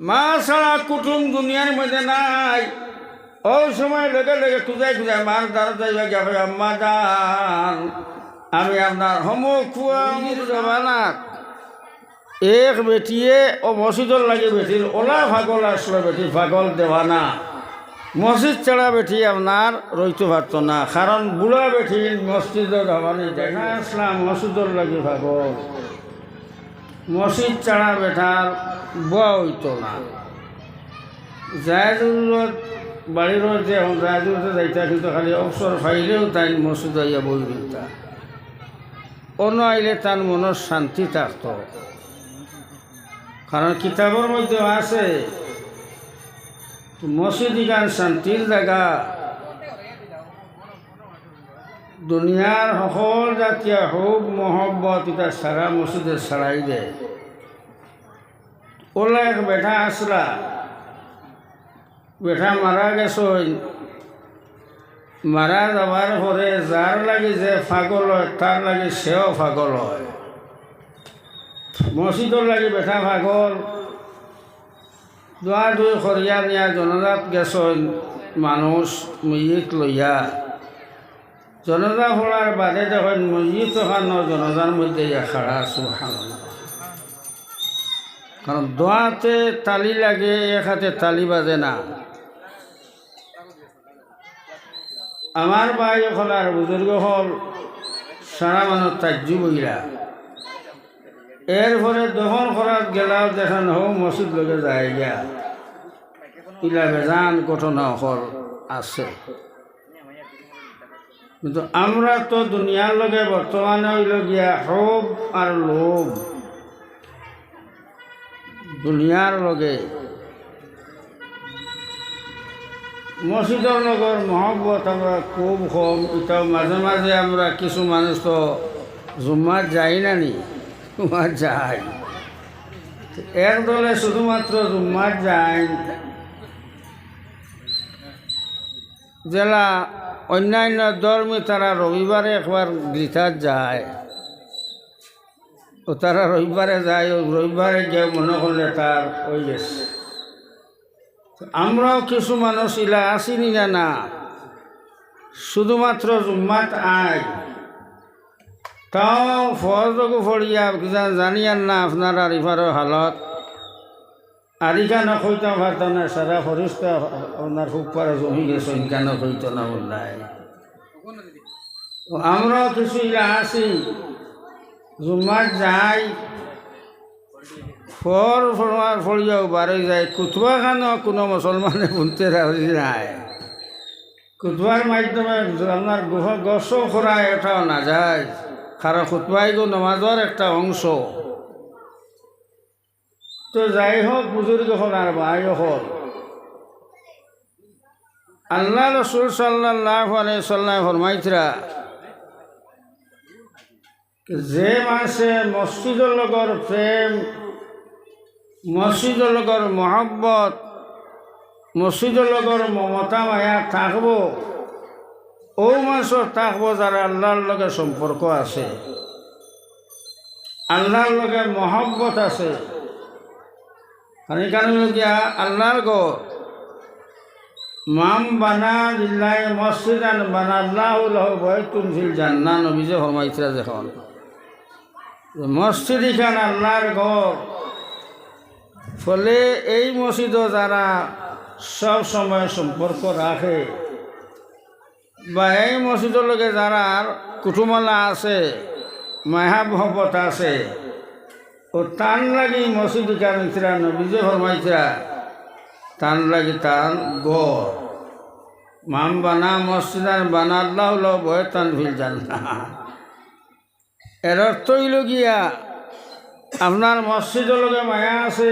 মা ছাড়া কুটুম দুনিয়ার মধ্যে নাই। ওই সময় লেগে লেগে খুঁজাই খুঁজাই মার দ্বারা যাইবা যাবে আম্মা যান আমি আপনার হমুখানাত এক বেটিয়ে ও মসজিদর লাগে বেটির ওলা ভাগল আসলো বেটির ভাগল দেওয়ানা মসজিদ ছাড়া বেটি আপনার রইতে পারত না, কারণ বুড়া বেটি মসজিদর হবানি দেখা আসলাম মসজিদর লাগে ভাগল মসজিদ ছাড়া বেটার বুয়া হইত না। জায়জুরত বাড়ির যে এখন জায়জুরতে যাইতা কিন্তু খালি অবসর ফাইলেও তাই মসজিদ আইয়া বই দিতা, অন্য আইলে তার মনের শান্তি থাকত। কারণ কিতাবের মধ্যে আছে মসজিদ ইখান শান্তির জায়গা, দুনিয়ার সকল জাতীয় হোক মহব্বত এটা সারা মসজিদে ছাড়াই দেয়। ওলা এক বেটা আসলা, বেটা মারা গেছে, মারা যাবার পরে যার লাগে যে পাগল হয় তার লাগে সেও পাগল হয়। মসজিদর লাগে বেটা পাগল, দোয়া দুই খরিয়া নিয়া জনজাত গেছেন মানুষ মসজিদ লইয়া, জনজা ফোড়ার বাদে দেখেন মসজিদ ওখানো জনজার মধ্যে খাড়া সুবহানাল্লাহ। কারণ দোয়াতে তালি লাগে, এক হাতে তালি বাজে না। আমার ভাই হল আর বুজুর্গ হল সারা মানুষ তাজ্জু বইরা, এরপরে দহন করার গেলাও দেখেন হো মসজিদ লোকে যায় গিয়া ইলা বেজান ঘটনা হল আছে। কিন্তু আমরা তো দুনিয়ার লগে বর্তমানে হইল গিয়া হোক আর লোভ, দুনিয়ার লগে মসজিদের লগর মহব্বত আমরা খুব কম। এটাও মাঝে মাঝে আমরা কিছু মানুষ তো জুম্মার যাই না নি, জুম্মার যাই এক দলে শুধুমাত্র জুম্মার যায়, জেলা অন্যান্য ধর্মী তারা রবিবারে একবার গীতার যায়, ও তারা রবিবারে যায়, রবিবারে গিয়ে মনে করলে তার ওই গেছে। আমরাও কিছু মানুষ ইলা আসিনি না, শুধুমাত্র জুম্মাত আয়, তাও ফজরকে ফড়িয়া জানিয়ান না আপনার আরিফারের হালত আরিখানো হইতে পারত না, সারা ফরিস্তা আপনার খুব পারে জমি গেছে কেন হইত না বললাই। আমরাও কিছু ইলা আসি, জুম্মাত যাই, ফর ফরমার ফড়িয়াও বাড়ি যায়, কুতুবা খানো কোনো মুসলমানে শুনতে রাজি নাই, কুতুবার মাধ্যমে আপনার গছ খোরায় এটাও না যায়, কারণ খুতবাই গো নমাজের একটা অংশ। তো যাই হোক বুজুর্গ হল আর ভাই হল, আল্লাহ রসুল সাল্লাল্লাহু আলাইহি সাল্লাম ফরমাইতরা যে মাসে মসজিদের লগর প্রেম, মসজিদের লগর মহব্বত, মসজিদের লগর মমতা মায়া থাকব, ও মাসও থাকবো যারা আল্লাহর লগে সম্পর্ক আছে, আল্লাহর লগে মহব্বত আছে। কারণ গিয়া আল্লাহর গো মাম বানা লিল্লাহি মসজিদান বানাল্লাহু লাহু বাইতুন ফিল জান্নাহ, নবীজি ফরমাইছিরা যখন মসজিদ খান আল্লাহর ঘর, ফলে এই মসজিদও যারা সব সময় সম্পর্ক রাখে বা এই মসজিদের লগে যারা কুটুমলা আছে, মায়া মহব্বত আছে, ও তান লাগি মসজিদ কারণিরা নবীজে ফরমাইছিরা তান লাগি তান গড়। মাম বানা মসজিদান বানাল্লাহু লাহু বাইতান ফিল জান্নাহ, এর অর্থ হইল গিয়া আপনার মসজিদের লগে মায়া আছে,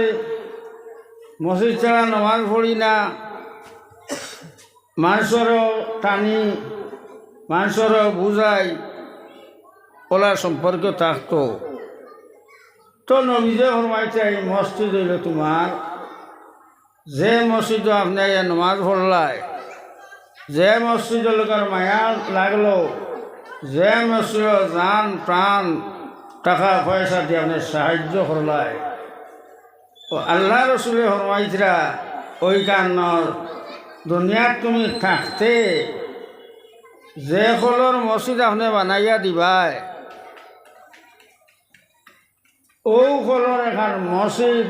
মসজিদ ছাড়া নমাজ পড়ি না, মানুষেরও টানি, মানুষেরও বুঝাই, ওলা সম্পর্ক থাকত। তো নবীজে ফরমাইছে এই মসজিদ হইল তোমার, যে মসজিদ আপনি নমাজ পড়লাই, যে মসজিদের লোকের মায়া লাগলো, যে মসজিদ জান প্রাণ টাকা পয়সা দিয়ে আপনি সাহায্য করলাই, ও আল্লাহ রসুলে ফরমাইতরা ওই কারণর দুনিয়াত তুমি থাকতে যে কলর মসজিদ আপনি বানাইয়া দিবাই ও কলর এখন মসজিদ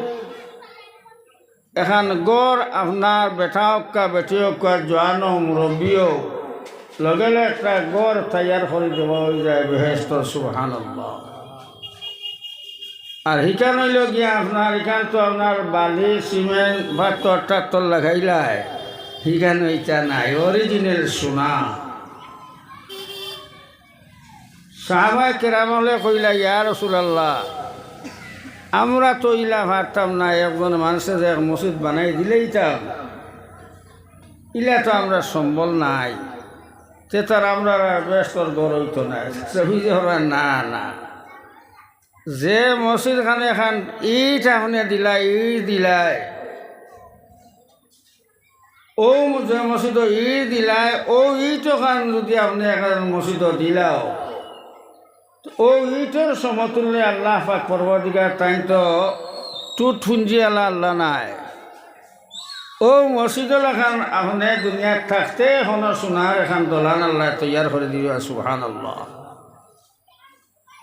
এখন গড় আপনার বেটা হক্কা বেটি হক্কা জোয়ানো মুরব্বীও লগে লগে একটা গড় তৈয়ার করে দেওয়া হয়ে যায় বেহেস্ত সুবহানাল্লাহ। আর হিকান হইল গিয়া আপনার এখান তো আপনার বালি সিমেন্ট বা তর লাগাইলাই হিকান ওইটা নাই অরিজিনাল সোনা। সাহাবায়ে কেরামলে কইলা ইয়া রাসূলুল্লাহ আমরা তো ইলা পারতাম না একজন মানুষের যে এক মসজিদ বানাই দিলেইতাম ইলা তো আমরা সম্বল নাই তে তার আমরা ব্যস্তর গড় হইতো না না না যে মসজিদ খানে খান ইট আপনি দিলাই ইট দিলাই ও যে মসজিদ ইট দিলাই ও ইট খান যদি আপনি এখন মসজিদ দিলাও ও ইটর সমতুল্য আল্লাহ পাক পরবর্তীকার তাই তো টুট ফুঞ্জি আল্লাহ নাই। ও মসজিদ এখান আপনি দুনিয়াত থাকতে এখন সোনার এখান দলান আল্লাহ তৈয়ার করে দিবা সুবহানাল্লাহ।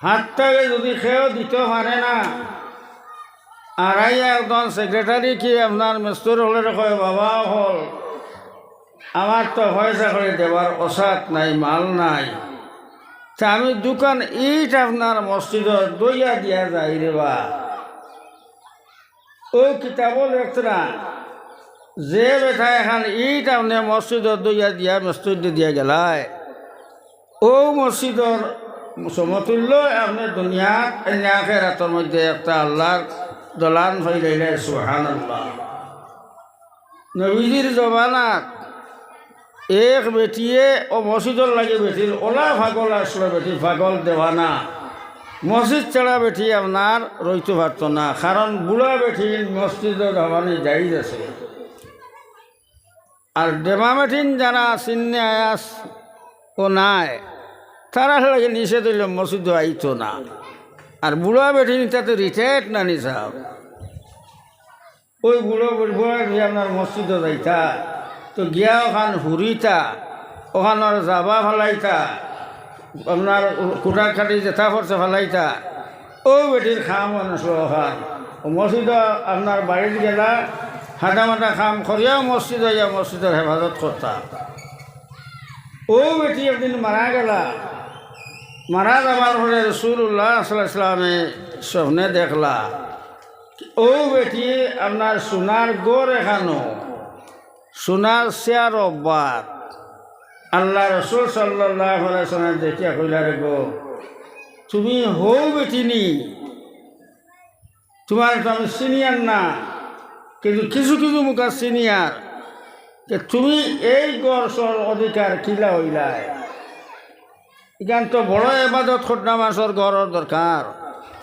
হাতটাকে যদি খেয়েও দিতে পারে না আর একজন সেক্রেটারি কি আপনার মেস্তর হলে কয় বাবা হল আমার তো পয়সা করে দেওয়ার অসাত নাই মাল নাই তা আমি দোকান ইট আপনার মসজিদত দইয়া দিয়া যাই রে বা ও কিতাবও লেখতরা যে বেটা এখন ইট আপনি মসজিদত দইয়া দিয়া মসজিদ দিয়া গেলায় ও মসজিদর সমতুল্য আপনি দুনিয়াত আখিরাতের মধ্যে একটা আল্লাহর দলান ফাইলাইলে সুবহানাল্লাহ। নবীজির জমানাত এক বেটিয়ে ও মসজিদর লাগে বেটির ওলা ভাগল আসলো বেটি ভাগল দেওয়ানা মসজিদ ছাড়া বেটি আপনার রইতে পারত না কারণ বুড়া বেটি মসজিদর হবানি জায়েজ আছে। আর ডেমা বেটিন যারা চিন্নে আয়াস ও নাই তারা লাগে নিষেধ হইল মসজিদ আইতো না। আর বুড়া বেটিন তাতে রিটায়ার্ড না নিসাব ওই বুড়ো বুড়া আপনার মসজিদ যাইতা তো গিয়া ওখান হুরিতা ওখানোর জাবা ফেলাইতা আপনার কুটার কাটি জেঠা ফরসে ফেলাইতা ও বেটির খাম আনছো ওখান মসজিদ আপনার বাড়ির গেলা হাঁটা মাটা খাম করিয়াও মসজিদ হইয়া মসজিদের হেফাজত করতা। ও বেটি একদিন মারা গেলা মারা যাবার পরে রাসূলুল্লাহ সাল্লাল্লাহু আলাইহি ওয়াসাল্লামে স্বপ্নে দেখলা ও বেটি আপনার সোনার গড় এখানো সোনার শেয়ার অব্বাত আল্লাহ রসুল সাল্লাল্লাহু আলাইহি ওয়াসাল্লাম দেখিয়া কইলা রে গো তুমি হও বেটিনি তোমার তো আমি সিনিয়র না কিন্তু কিছু কিছু মুখা সিনিয়র যে তুমি এই গড়সর অধিকার কিলা হইলাই এখান তো বড় এবাদত খটনা মাসর ঘরের দরকার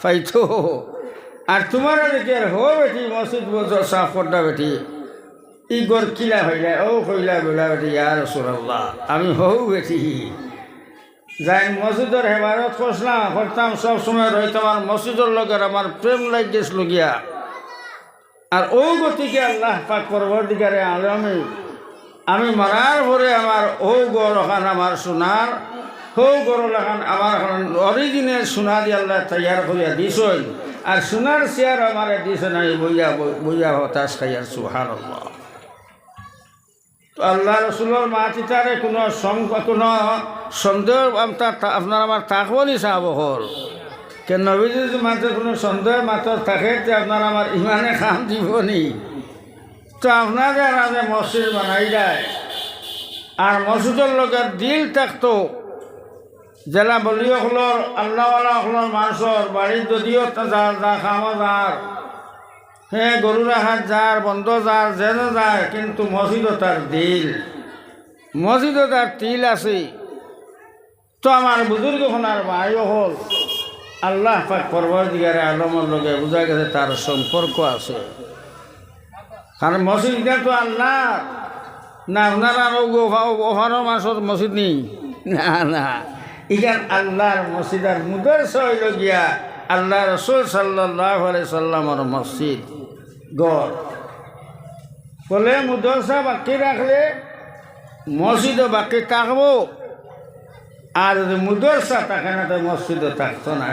পাইতো আর তোমার দেখে হো বেটি মসজিদ বছর সাফ করটা বেটি ই গড় কিলা হইলা ও কইলা বেলা বেটি ইয়া রাসূলুল্লাহ আমি হও বেটি যাই মসজিদের হেফাজত করতাম সব সময় রইতাম আর মসজিদের লগের আমার প্রেম লাগ গেছিল গিয়া আর ও গতিকে আল্লাহ পাক পরবর্তীকারে আলমে আমি মারার পরে আমার ও গড় ওখান আমার সোনার হৌ গড় লাগান আমার অরিজিনাল সোনা দিয়ে আল্লাহ তৈয়ার করিয়া দিছই আর সোনার চেয়ার আমার দিছে না বইয়া বইয়া হতাশ খাইয়ার সুবহানাল্লাহ। আল্লাহ রসুলের মা চিতারে কোনো সন্দেহ আপনার আমার থাকবো নি চাব হল কেন নবীজি মাত্র কোনো সন্দেহ মাত্র থাকে যে আপনার আমার ইমানে খাম দিব নি তো আপনাদের আগে মসজিদ বানাই যায় আর মসজিদের লোকের দিল থাকতো জেলা বলিয়কলর আল্লাহওয়ালাসকলর মানুষের বাড়ির যদিও যা খাওয়া যার হ্যাঁ গরু রাখার যার বন্ধ যার যেন যায় কিন্তু মসজিদও তার দিল মসজিদও তার তিল আছে। তো আমার বুজুর্গ খনার ভাইও হল আল্লাহ পাক পরবর্তীকারে আলমের লগে বোঝা গেছে তার সম্পর্ক আছে কারণ মসজিদটা তো আল্লাহ না আপনার আর ওখানো মানুষের মসজিদ নেই না না ইখান আল্লাহর মসজিদ আর মুদরসা হইল গিয়া আল্লাহ রসুল সাল্লাল্লাহু আলাইহি সাল্লামের মসজিদ গড় বলে মাদ্রাসা বাকি রাখলে মসজিদও বাকি থাকবো, আর যদি মাদ্রাসা থাকে না তো মসজিদও থাকতো না।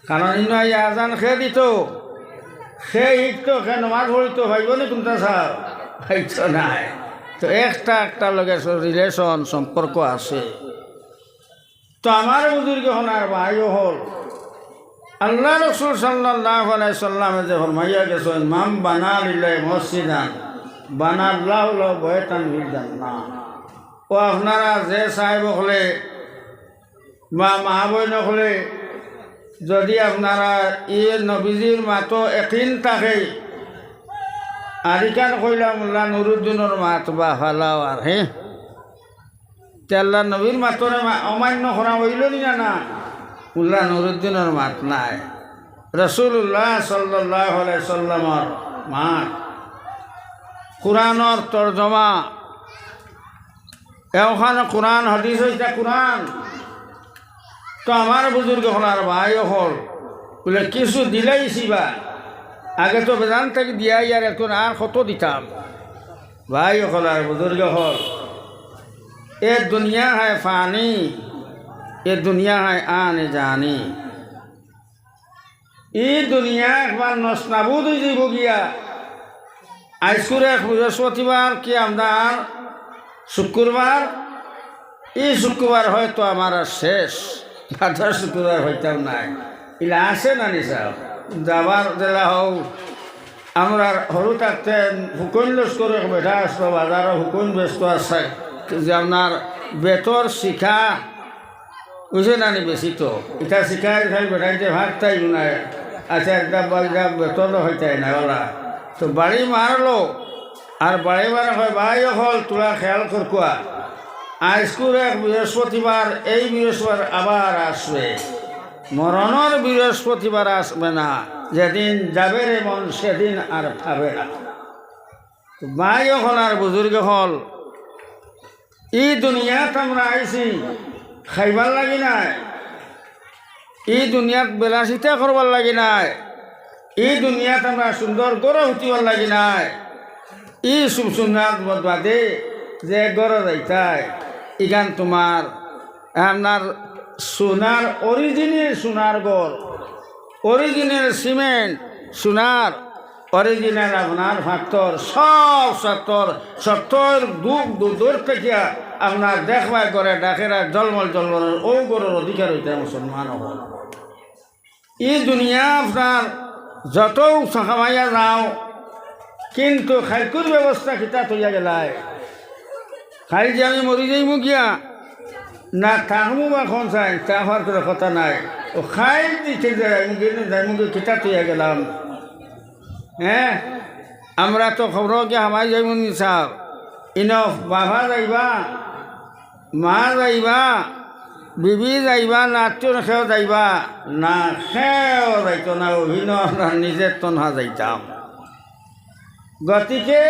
কারণ ইনাই আজান খেয়ে দিত, সে ইট সে নমাজ পড়িত, ভাইব নি কোনটা সার ভাইত নাই। তো একটা লগে রিলেশন সম্পর্ক আছে। তো আমার বুজুর্গ হনার ভাইও হল আল্লাহ রসুল সাল্লাল্লাহু আলাইহি সাল্লামে যে ফরমাইয়া গেছেন, মাম বানা লিল্লাহি মসজিদান বানাল্লাহু লাহু বাইতান ফিল জান্নাহ। ও আপনারা যে সাহেব হলে বা মা বইন হলে যদি আপনারা নবীজির মাতো একিন থাকে, আরিকান কইলা মোল্লা নুরুদ্দিনের মাত বা ফালাও আর আল্লাহ নবীর মাতরে অমান্য করা হইল না মোল্লা নুরুদ্দিনের মাত নাই, রাসূলুল্লাহ সাল্লাল্লাহু আলাইহি সাল্লামর মাত, কোরআনের তর্জমা, এখানে কোরআন হাদিস হইতা কোরআন। তো আমার বুজুর্গ হলার ভাই হল বলে কিছু দিলাইছি বা আগে তো বেদান থেকে দিয়াই, আর এখন আর কত দিতাম। ভাই হলার বুজুর্গ হল এ দুনিয়া হয় ফানি, এ দুনিয়া হয় আনে জানি। ই দুনিয়া একবার নসনাবুদ হয়ে যাব গিয়া। আজকুর এক বৃহস্পতিবার কি আপনার শুক্রবার, এই শুক্রবার হয়তো আমার আর শেষ, বাজার শুক্রবার হইতাম নাই। ইলা আসে না নিসা যাবার জেলা হোক আমরা সরু থাকতে হুকুন লস করে বেঠা আসতো, বাজারও হুকুন ব্যস্ত আছে যে আপনার বেতর শিখা বুঝে নানি বেশি। তো এটা শিখাই খালি বেটাইতে ভাগতাই নাই, আচ্ছা একটা বেতনও হইতাই না ওরা। তো বাড়ি মারলো আর বাড়ি মারা হয় ভাই হল তোরা খেয়াল করকুয়া, আজকুর এক বৃহস্পতিবার, এই বৃহস্পতিবার আবার আসবে, মরণর বৃহস্পতিবার আসবে না, যেদিন যাবে রে মন সেদিন আর পাবে না। তো ভাই হল আর বুজুর্গ হল ই দুনিয়াত আমরা আইছি খাইবার লাগি নাই, ই দুনিয়াত বিলাসিতা করবার লাগি নাই, এই দুনিয়াত আমরা সুন্দর গড়ে উঠিবার লাগি নাই। ই সুন্দর বাদে যে গড়ে যাইতাই ইখান তোমার আপনার সোনার অরিজিনাল সোনার গড়, অরিজিনাল সিমেন্ট সোনার, অরিজিনাল আপনার ফাক্তর সব সত্তর দূর থেকে আপনার দেখবাই করে ডাকেরা জলমল ও গড়ের অধিকার হইতে মুসলমান হল। এই দুনিয়া আপনার যত খামাইয়া যাও, কিন্তু খাইকুর ব্যবস্থা কিতা তৈয়া গেলায়, খাই যে আমি মরি যাইমু গিয়া না থাকবো বা খন চাই তা হওয়ার কোনো কথা নাই। ও খাই দিচ্ছে যে যাইমু গিয়ে কিতা তৈয়া গেলাম। হ্যাঁ আমরা তো খবর গিয়া হামাই যাইমু নিসাব ইনফ বাবা যাইবা, মা যাইবা, বিবি যাইবা, না আত্মীয় খেয়েও যাইবা, না খেয়েও যাইতো না, অভিনয় নিজের তনহা যাইতাম। গতিকে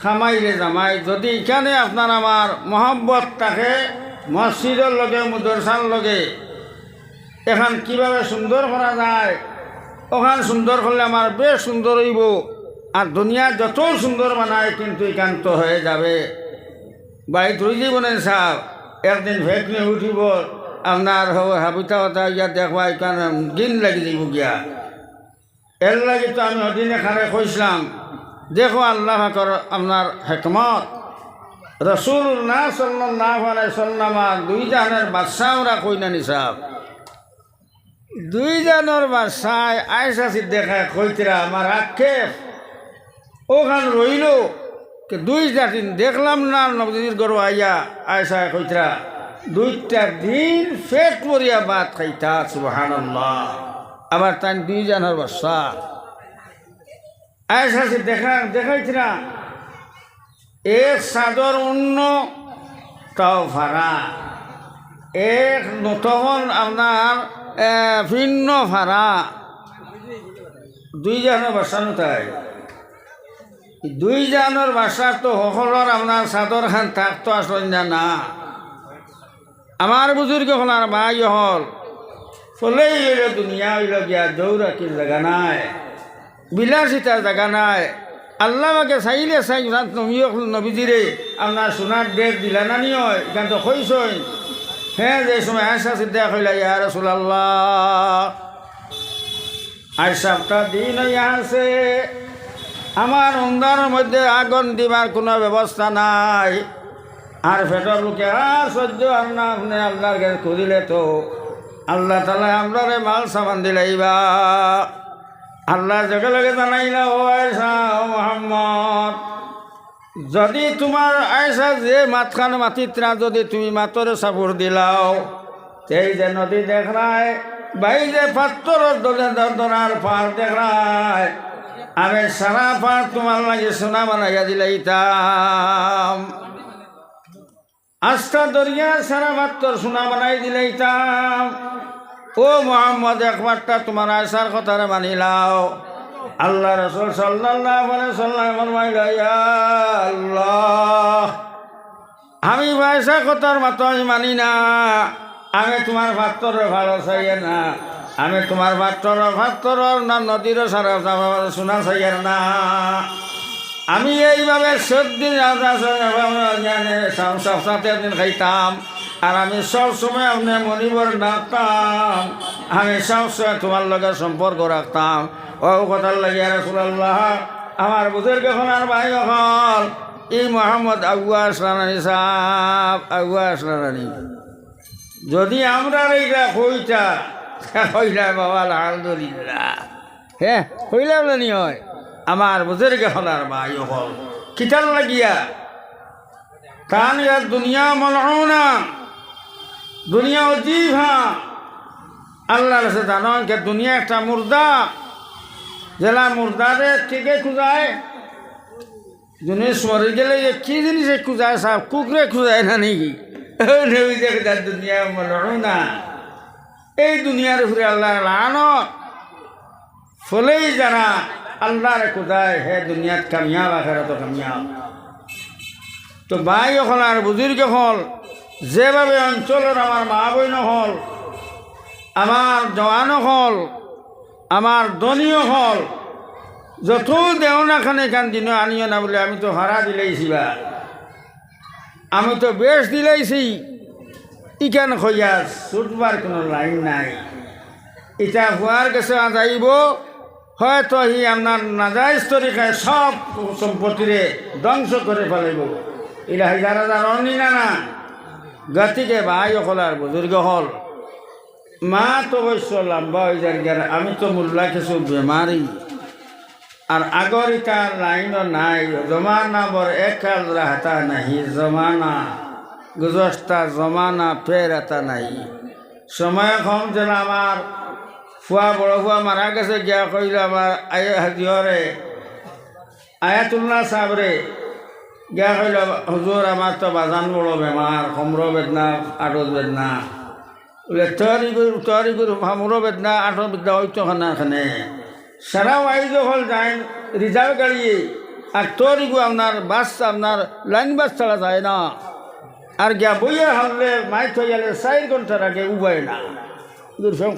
খামাইলে জামাই যদি এখানে আপনার আমার মহব্বত থাকে মসজিদের লগে মাদ্রাসার লগে, এখান কিভাবে সুন্দর করা যায়, ওখান সুন্দর করলে আমার বেশ সুন্দর হইব। আর দুনিয়া যত সুন্দর বানায় কিন্তু একান্ত হয়ে যাবে। বাড়িতে রই জীবনের সাপ একদিন ভেক নিয়ে উঠিব, আপনার হাবিতা হতা ইয়া দেখবা এখানে দিন লাগি যাব গিয়া। এর লাগে তো আমি ওদিন এখানে কইসলাম, দেখো আল্লাহ আপনার হেকমত, রাসূলুল্লাহ সাল্লাল্লাহু আলাইহি সাল্লাম দুই জাহানের বাদশা আমরা কই না নিসাব, দুই জাহানের বাদশায় আয়েশা সিদ্দিকা কইতরা আমার আক্ষেপ ওখান রইল দুই দিন দেখলাম না নবীজির গরু আইয়া। আয়েশা কইতরা দুইটা দিন পেট ভরিয়া ভাত খাইতা, সুবহানাল্লাহ। আবার তাই দুই জাহানের বাদশা আয়েশা দেখাইতরা এক চাদর অন্য তাও ভাড়া, এক নতন আপনার ভিন্ন ভাড়া, দুই জাহানের বাদশা নতাই। দুই জাহানের বাদশা তো সকলের আপনার চাদর খান থাকতো আসলে না। আমার বুজুর্গ হলার ভাই হল চলেই গেল দুনিয়া হইল গিয়া দৌড়াকির জায়গা নাই। বিলাসিতার জায়গা নাই। আল্লাহ আমাকে চাইলে চাই নবীজিরে আপনার সোনার ডেট দিলা না নিয় এখান তো কইসই। হ্যাঁ, যে সময় আয়সা সিদ্দিকা কইলা ইয়া রাসূলুল্লাহ, আয়সাটা দিন আছে, আমার উন্দানের মধ্যে আগুন দিবার কোনো ব্যবস্থা নাই, আর পেটর লোকে আর সহ্য আর না, আপনি আল্লাহর কাছে খুঁজিলে তো আল্লাহ তাআলা আমরারে মাল সামান দিলাইবা। আল্লাহ জগে লগে জানাইলা, ও আয়সা, ও মোহাম্মদ, যদি তোমার আয়সা যে মাতখান মাতিত না, যদি তুমি মাতরে সাপুর দিলাও, সেই যে নদী দেখরায়, ভাই যে পাত্তরের দলে দরদরার পার দেখরায়, আমি সারা পার তোমার লাগে সোনা বানাইয়া দিলাইতাম। আস্থা দরিয়া সারা পাত্তর সোনা বানাই দিলাইতাম। ও মোহাম্মদ, একবারটা তোমার আয়সার কথারে মানিলাও। আল্লাহ রাসূল সাল্লাল্লাহু আলাইহি ওয়াসাল্লাম ফরমাইল, ইয়া আল্লাহ, আমি আয়সা কথার মাতই মানি না, আমি তোমার পাত্তরে ভালো চাই না, আমি তোমার পাত্তর না নদীর সারা সোনা চাই না। আমি এইভাবে সবদিন সাথে একদিন খাইতাম, আর আমি সবসময় আপনার মনিবর ডাকতাম, আমি সবসময় তোমার লগে সম্পর্ক রাখতাম। ও কথার লাগে রাসূলুল্লাহ, আমার বুজুর্গ এখন আর ভাই হল এই মোহাম্মদ আগুয়া আসলানি সাহেব, আগুয়া আসলানি, যদি আমরা এইটা কইতা কইলা বাবা আলহামদুলিল্লাহ, হ্যাঁ কইলাম না হয়। আমার বুজুর্গ এখন আর ভাই হল কিতার লাগিয়া কান ইয়ার দুনিয়া মালউনা, দুনিয়া অজীব। হ্যাঁ, আল্লাহ রাসে জানো কে দুনিয়া একটা মুর্দা, জেলা মুর্দারে থেকে খুঁজায়, জিনিস মরে গেলে কি জিনিসে খুঁজায় সাহেব, কুকুরে খুঁজায় না নাকি? দুনিয়া মালউনা, এই দুনিয়ার উপরে আল্লাহ লানত, ফলেই যারা আল্লাহরে খুঁজায় হে দুনিয়াত কামিয়াব, আখিরাত কামিয়াব। তো ভাই হল আর বুজুর্গ হল, যেভাবে অঞ্চলের আমার মা বইন হল, আমার জওয়ান হল, আমার ধনীয় হল, যত দেও না খানে এখান দিন আনিও না বলে আমি তো হারা দিলেইছি, বা আমি তো বেশ দিলেইছি, ইখান খইয়া ছুটবার কোনো লাইন নাই। ইটা হুয়ার কাছে যাইব, হয়তো হি আপনার নাজাইজ তরিকায় সব সম্পত্তিরে ধ্বংস করে ফেলাইব। এটা হাজার হাজার অনিনা না। গতিকে ভাই হল আর বুজুর্গ হল, মা তো অবশ্য লম্বা হয়ে যায় গেল, আমি তো মোল্লা কিছু বেমারি, আর আগর ইটা লাইনও নাই। জমানা বর এক কাল রাহতা নাহি, জমানা গুজস্তা জমানা ফের এটা নাই। সময় কম যেন আমার ফুয়া বড় ফুয়া মারা গেছে, গিয়া কইল আমার হাজিরে আয়াতুল্লাহ সাহেবরে, গিয়া কইল হুজুর আমার তো বাজান বড় বেমার, কমর বেদনা, আঠর বেদনা, বলে তৈরি করু হামর বেদনা, আঠর বেদনা হইতো খানে সারা ওয়াইজ হল যায় রিজার্ভ গাড়ি, আর তৈরি আপনার বাস, আপনার লাইন বাস ছাড়া যায় না। আর গিয়া বইয়া হামলে মাইক হয়ে গেলে 4 ঘন্টার আগে উবায় না,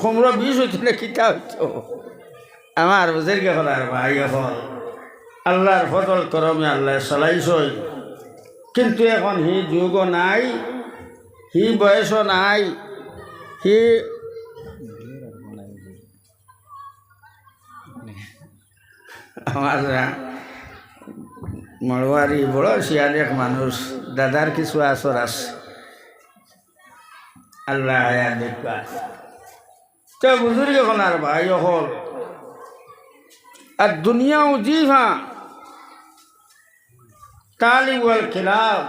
কমর বিষ হইতে কিতা হইতো। আমার বুঝের গে হল আর ভাই হল আল্লাহর ফজল করমে আল্লাহ চলাইছই, কিন্তু এখন হি যুগও নাই, হি বয়সও নাই, হি আমার মরওয়ারি বড় শিয়ার এক মানুষ, দাদার কিছু আসর আছে, আল্লাহ আয়া দেখবা। তো বুজুর্গ এখন আর ভাই হল আর দুনিয়া উজিফা তালি ওয়াল খিলাফ,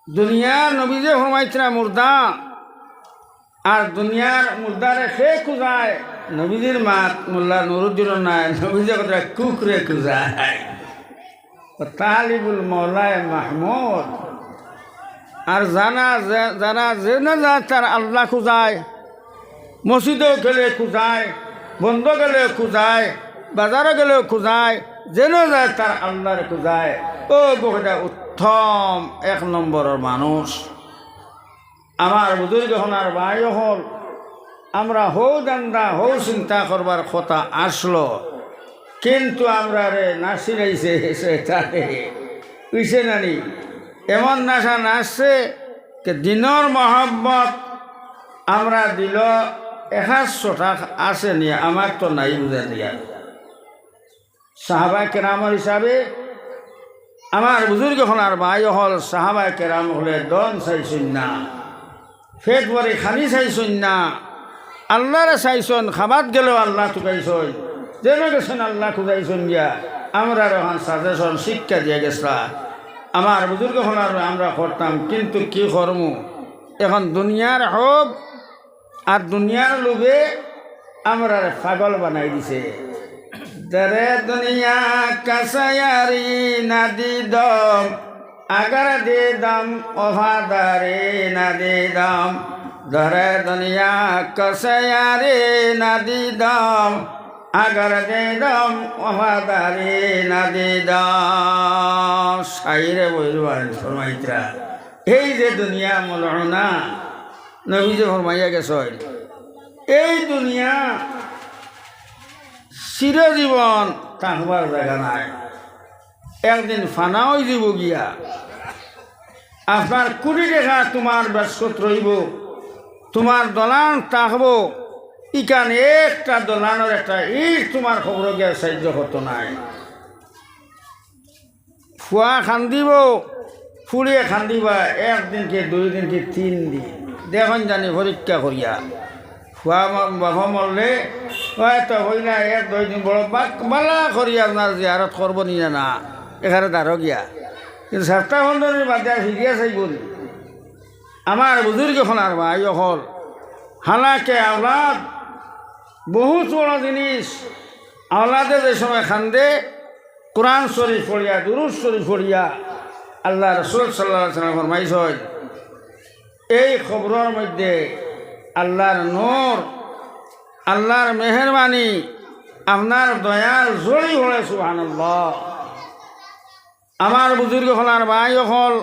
দুনিয়া নবীজে ফরমাইতরা মুর্দা, আর দুনিয়ার মুর্দারে সে খুঁজায়, নবীজির মাত মোল্লা নুর উদ্দিন নাই, নবীজে কথা কুকুরে খুঁজায়। তালিবুল মৌলায় মাহমুদ, আর যারা যেন যায় তার আল্লাহ খুঁজায়, মসজিদেও গেলে খুঁজায়, বন্ধ গেলে খুঁজায়, বাজারে গেলেও খুঁজায়, যেন যায় তার আল্লাহরে খুঁজায়। ও বহুটা উত্তম 1 নম্বরের মানুষ। আমার বুজুর্গ হনার ভাই হল, আমরা হৌ দান্দা হৌ চিন্তা করবার কথা আসলো, কিন্তু আমরা রে নাচি রয়েছে শয়তানে বুঝছে নানি এমন নাচা নাচছে যে দিনের মহব্বত আমরা দিল 100 টাকা আছে নিয়ে আমার তো নাই বুঝা দিয়া সাহাবায়ে কেরামের হিসাবে আমার বুজুর্গ হলার ভাই হল সাহাবায়ে কেরাম হলে দন চাইছেন না পেট ভরে খালি চাইছেন না আল্লাহরে চাইছেন খাবাত গেলেও আল্লাহ টুকাইছেন যেন গেছেন আল্লাহ খুঁজাইছেন গিয়া আমরা এখন সাজেশন শিক্ষা দিয়ে গেছলা আমার বুজুর্গ হলার আমরা করতাম কিন্তু কি করমু এখন দুনিয়ার হব আর দুনিয়ার লোভে আমরা পাগল বানাই দিছে দরে দুনিয়া কাসায়ারি নাদি দম আগার দে দম ওফাদারে নাদি দম দরে দুনিয়া কাসায়ারি নাদি দম আগার দে দম ওফাদারে নাদি দম শাইরে বইলবান ফরমাইতরা এই যে দুনিয়া মৌলানা নবী যে ফরমাইয়া গেছেন এই দুনিয়া চিরজীবন থাকবার জায়গা নাই একদিন ফানা হয়ে যাব গিয়া আপনার 20 টাকা তোমার ব্যস্ত রইব তোমার দলান থাকব ইকান একটা দলানোর একটা ইট তোমার খবর গিয়া সাহায্য হতো নাই ফুয়া খান্দিব ফুলিয়ে খান্দিবা 1 দিন কি 2 দিন কি 3 দিন দেখুন জানি পরীক্ষা করিয়া ফুয়া বাবা মরলে হয়তো হই না 1-2 দিন বড় বালা করি আপনার জিয়ারত করব নিয়ে না এখানে দাঁড়ো গিয়া কিন্তু 7 বাদে ফিরিয়া চাইব আমার বুজুর্গ হলার ভাই হল হালাকে আওলাদ বহুত বড় জিনিস আওলাদে যে সময় খান্দে কোরআন শরীফ পড়িয়া দুরূদ শরীফ পড়িয়া আল্লাহ রাসূল সাল্লাল্লাহু আলাইহি ওয়াসাল্লাম ফরমাইছেন এই খবরের মধ্যে আল্লাহর নূর আল্লাহর মেহেরবানি আপনার দয়ার জড়ি হলে সুবহানাল্লাহ আমার বুজুর্গ হলার ভাই হল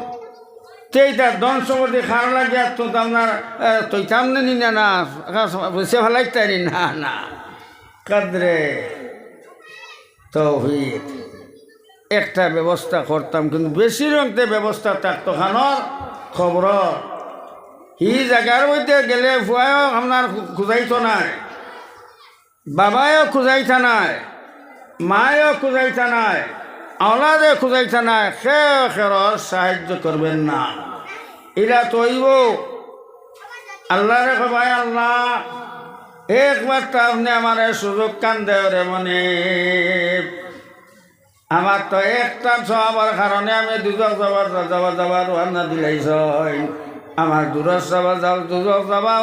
তেইটা দন সম্পত্তি খার লাগিয়া তো আপনার তৈতাম নি না না বুঝে ফেলাইতারি না না কাদরে তৌহিদ একটা ব্যবস্থা করতাম কিন্তু বেশি রঙতে ব্যবস্থা থাকতো খানোর খবর হি জায়গার মধ্যে গেলে ফুয়াও আপনার খুঁজাইতো নাই বাবায়ও খুঁজাইতা নাই মায়ও খুঁজাইতা নাই আওলাদে খুঁজাইতা নাই খের সাহায্য করবেন না এরা তৈব আল্লাহ রে ভাই আল্লাহ একবার তো আপনি আমার সুযোগ কান দেয় রে মনে আমার তো একটা সবার কারণে আমি দুজক যাবার রান্না দিলাইছ আমার দূরত যাবা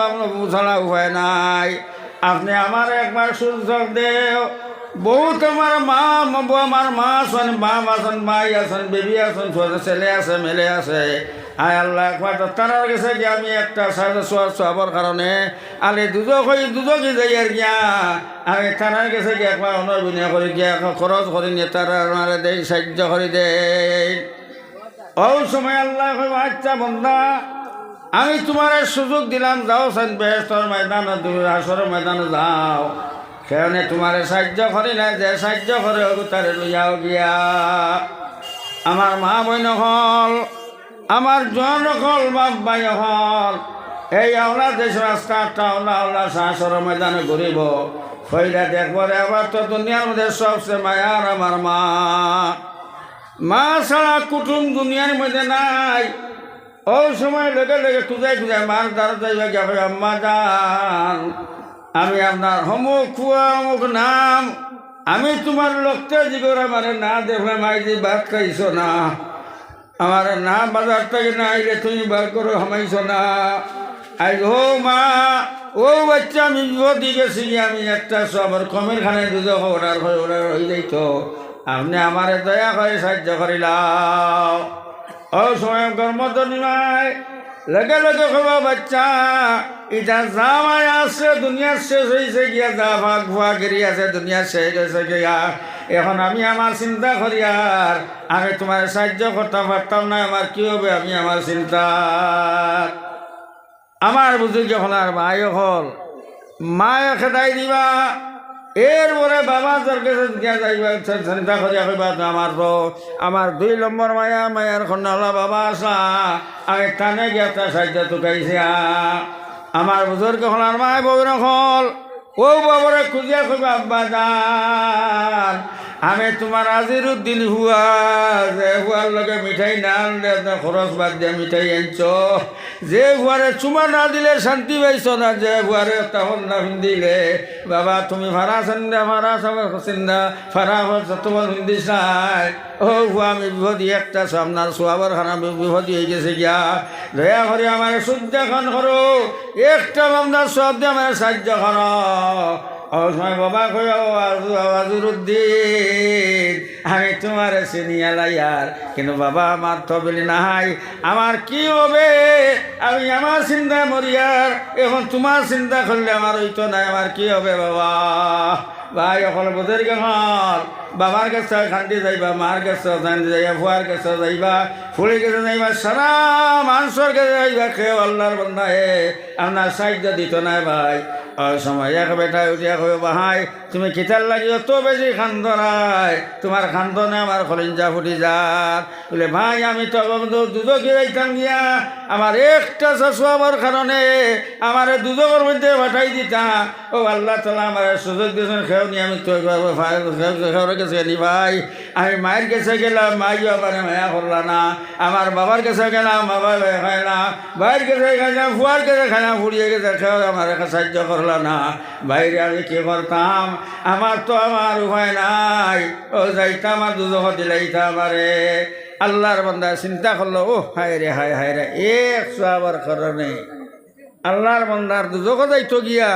আপনার বুঝালা উপায় নাই আপনি আমার একবার সুযোগ দেও বহুত আমার মা আছেন বাপ আছেন মাই আছেন বেবি আছেন ছেলে আছে মেলে আছে আয় আল্লাহ একবার তারার গেছে কি আমি একটা সবার কারণে আলে দুজকি যাই আর গিয়া আমি তারার গেছে কি একবার অনবিনয় করে গিয়া খরচ করি নিয়ে তারা আমার দেই সাহায্য করে দেয় ওই সময় আল্লাহ আচ্ছা বন্ধা আমি তোমার সুযোগ দিলাম যাও সান বেহেশতের ময়দানে হাসরের ময়দানে যাও সেখানে তোমার সাহায্য করি না যে সাহায্য করে তারে লইয়াও গিয়া আমার মা বইন হল আমার জন হল বাপ ভাই হল এই আওলা দেশ রাস্তাটা আওলা হাসরের ময়দানে ঘুরিব হইলা দেখবো রে আবার তো দুনিয়ার মধ্যে সবচেয়ে মায়ার আমার মা ছাড়া কুটুম দুনিয়ার মধ্যে নাই ওই সময় লেগে লেগে খুঁজাই মার দ্বারা যাইবা গিয়া আম্মা যান আমি আপনার অমুক খুয়া অমুক নাম আমি তোমার লোকটা জিগর আমার না দেখলে মাইজি ভাত খাইছ না আমার না বাজার থেকে না আইলে তুমি বার করে হামাইছ না আই ও মা ও বাচ্চা আমি বিপদ গেছি আমি একটা সবার কমের খানে দুধ অর্ডার হয়ে যাইত আপনি আমার দয়া করে সাহায্য করিলাম ও সময় কর্মতনিমায় লগে লগে খবর বাচ্চা এটা যা মায় আছে দুনিয়ার শেষ হয়েছে গিয়া যা ভাগ ভুয়া গেরি আছে দুনিয়ার শেষ হয়েছে গিয়া এখন আমি আমার চিন্তা করি আর আমি তোমার সাহায্য করতে পারতাম না আমার কি হবে আমি আমার চিন্তা আমার বুঝি যখন আর মায় হল মায় খেদাই দিবা এরপরে বাবা তোর কাছে গিয়া যাইবা চিন্তা করিয়া কইবা আমার 2 নম্বর মায়া মায়ার কন্যা হলো বাবা আসা আমি টানে গিয়া তার সাহায্য টুকাইছে আমার বুজুর্গ হলার মায় বউ হল ও বাবারে খুঁজিয়া কইবা আব্বা যান আমি তোমার আজির উদ্দিন হুয়া যে হুয়ার লগে মিঠাই না আনলে খরচ বাদ দিয়ে মিঠাই আনছ যে হুয়ারে চুমা না দিলে শান্তি পাইছ না যে হুয়ারে তখন না দিলে বাবা তুমি ভাড়া চিন্দা ভাড়া চিন্দা ভাড়া তোমার হিন্দি চাই ও হুয়া আমি বিপদী একটা আপনার সোয়াবার খানা বিপদী হয়ে গেছে গিয়া দয়া করে আমার সূর্যাখন করো একটা আপনার সব দিয়ে আমার সাহায্য করো সময় বাবা আজিরুদ্দিন আমি তোমার চিনিয়া লাইয়ার কিন্তু বাবা আমার তো বলি নাই আমার কি হবে আমি আমার চিন্তা মরিয়ার এখন তোমার চিন্তা করলে আমার হইতো নাই আমার কি হবে বাবা ভাই অকল বোধের কেন বাবার কাছে খান্দি যাইবা মার কাছে খান্দি যাইবা ফুয়ার কাছে যাইবা ফুলের কাছে যাইবা সারা মানুষের কাছে যাইবা খেয়ে আল্লাহর বন্ধায় আপনার সাহায্য দিত না ভাই সময় এক বেটা উঠিয়া কই বাহাই তুমি কিতার লাগি অত বেশি খান্দনাই তোমার খান্দনে আমার খলিঞ্জা ফুটি যার বলে ভাই আমি তো দুধকে যাইতাম গিয়া আমার একটা শাশুয়াবার কারণে আমার দুধকের মধ্যে পাঠাই দিতাম ও আল্লাহ তালা আমার সুযোগ দিয়েছেন খেয়েও নি আমি তো খেয়ে গেছে নি ভাই আমি মায়ের কাছে গেলাম মাইও আমার মায়া করলা না আমার বাবার কাছে গেলাম বাবা খাই না ভাইয়ের কাছে খাইলাম ফুয়ার কাছে খাইলাম ফুড়িয়ে গেছে খেয়েও আমার সাহায্য করলা না বাইরে আমি কি করতাম আমার তো আমার উপায় নাই ও যাইতাম আর দুধ দিলাইতাম আমারে আল্লাহর বান্দা চিন্তা করলো ও হায় রে 100 আবার কারণে আল্লাহর বান্দার দুধ যাইতো গিয়া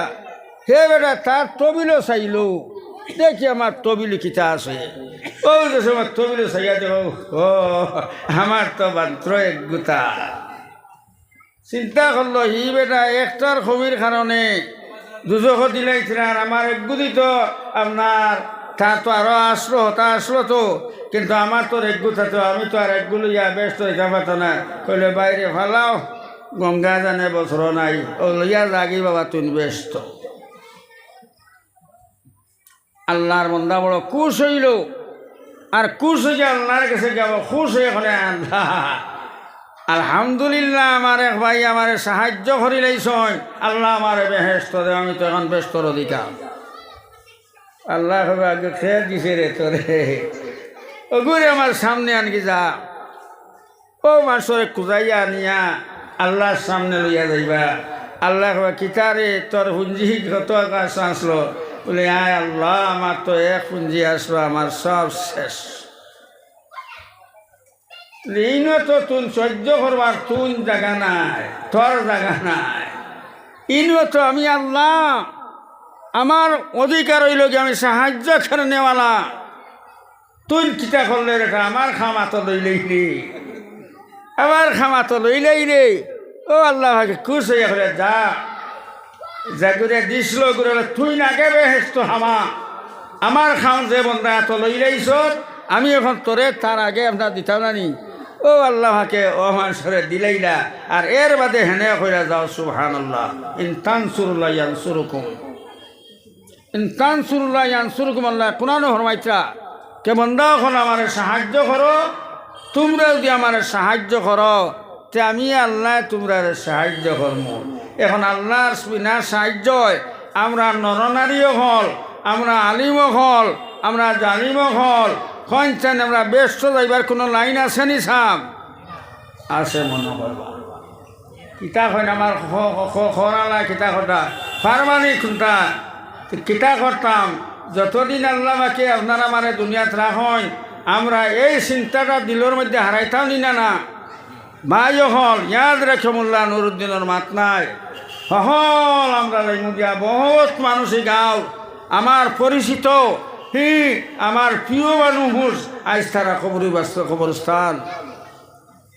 হে বেটা তার তবিলও চাইলো দেখি আমার তবিলি কিতা আছে ও আমার তবিলও চাইয়া দেব ও আমার তো মাত্র 1 গুতা চিন্তা করলো হি বেটা একটার খবির কারণে দুজক দিলাইছিল আর আমার 1 গুদি তো আপনার তা তো আরও আসলো তো কিন্তু আমার তো 1 গুতা তো আমি তো আর 1 গুলো ইয়া ব্যস্ত হইতে পারতো না কইলে বাইরে ফালাও গঙ্গা জানে বছর নাই ও লইয়া লাগি বাবা তুমি ব্যস্ত আল্লাহর বন্দা বড় খুশ হইল আর খুশ হয়ে আল্লাহর কাছে যাব খুশ হয়ে এখানে আন্ধা আলহামদুলিল্লাহ আমার এক ভাই আমার সাহায্য করিলাইছন আল্লাহ আমার বেহেস্ত দে আমি তো এখন ব্যস্তর অধিকার আল্লাহ আগে খেয়ে দিছে রে তোরে ওগুরে আমার সামনে আনকি যা ও মানুষরে খুঁজাইয়া আনিয়া আল্লাহর সামনে লইয়া যাইবা আল্লাহ কিতারে তোর পুঞ্জি কত আকাশ আসলো বলে আয় আল্লাহ আমার তো 1 পুঞ্জি আসলো আমার সব শেষ ইনো তো তুন সহ্য করবার তুন জায়গা নাই তোর জায়গা নাই ইনো তো আমি আল্লাহ আমার অধিকার হইল কি আমি সাহায্য করে নেওয়ালা তুই কিতা করলে রেখা আমার খামা তো লইলেই রে আমার খামা তো লইলেই রে ও আল্লাহ ভাগে খুশ হইয়া করে যা করে দিছিল করে তুই নাগে বেহেস্ত হামা আমার খাম যে বন্ধা এত লইলেইছ আমি এখন তোরে তার আগে আপনার দিতাম না নি ও আল্লাহকে ও মানুষরে দিলাইলা আর এর বাদে হেনে কইরা যাও সুবহানাল্লাহ ইন তানসুরুল্লাহ ইয়ানসুরুকুম আল্লাহ কোরআনে ফরমাইতা কে বন্দা এখন আমার সাহায্য করো তোমরা যদি আমার সাহায্য করো তে আমি আল্লাহ তোমরা সাহায্য করব এখন আল্লাহর বিনা সাহায্য আমরা নরনারীও হল আমরা আলিমও হল আমরা জালিমও হল কইছেন আমরা ব্যস্ত যাইবার কোনো লাইন আছে নি সাম আছে মনে করবা কিতা হয় আমার খরালা কিতা কথা ফারমানি খুঁটা কিতা করতাম যতদিন আল্লাহ বাকি আপনারা আমার দুনিয়াত রাখেন আমরা এই চিন্তাটা দিলের মধ্যে হারাইতাম নি না ভাই হল ইয়াদ রেখে মোল্লা নুর উদ্দিনের মাত নাই হল আমরা দিয়া বহুত মানুষই গাঁও আমার পরিচিত আমার প্রিয় মানুষ আজ তারা কবরস্থান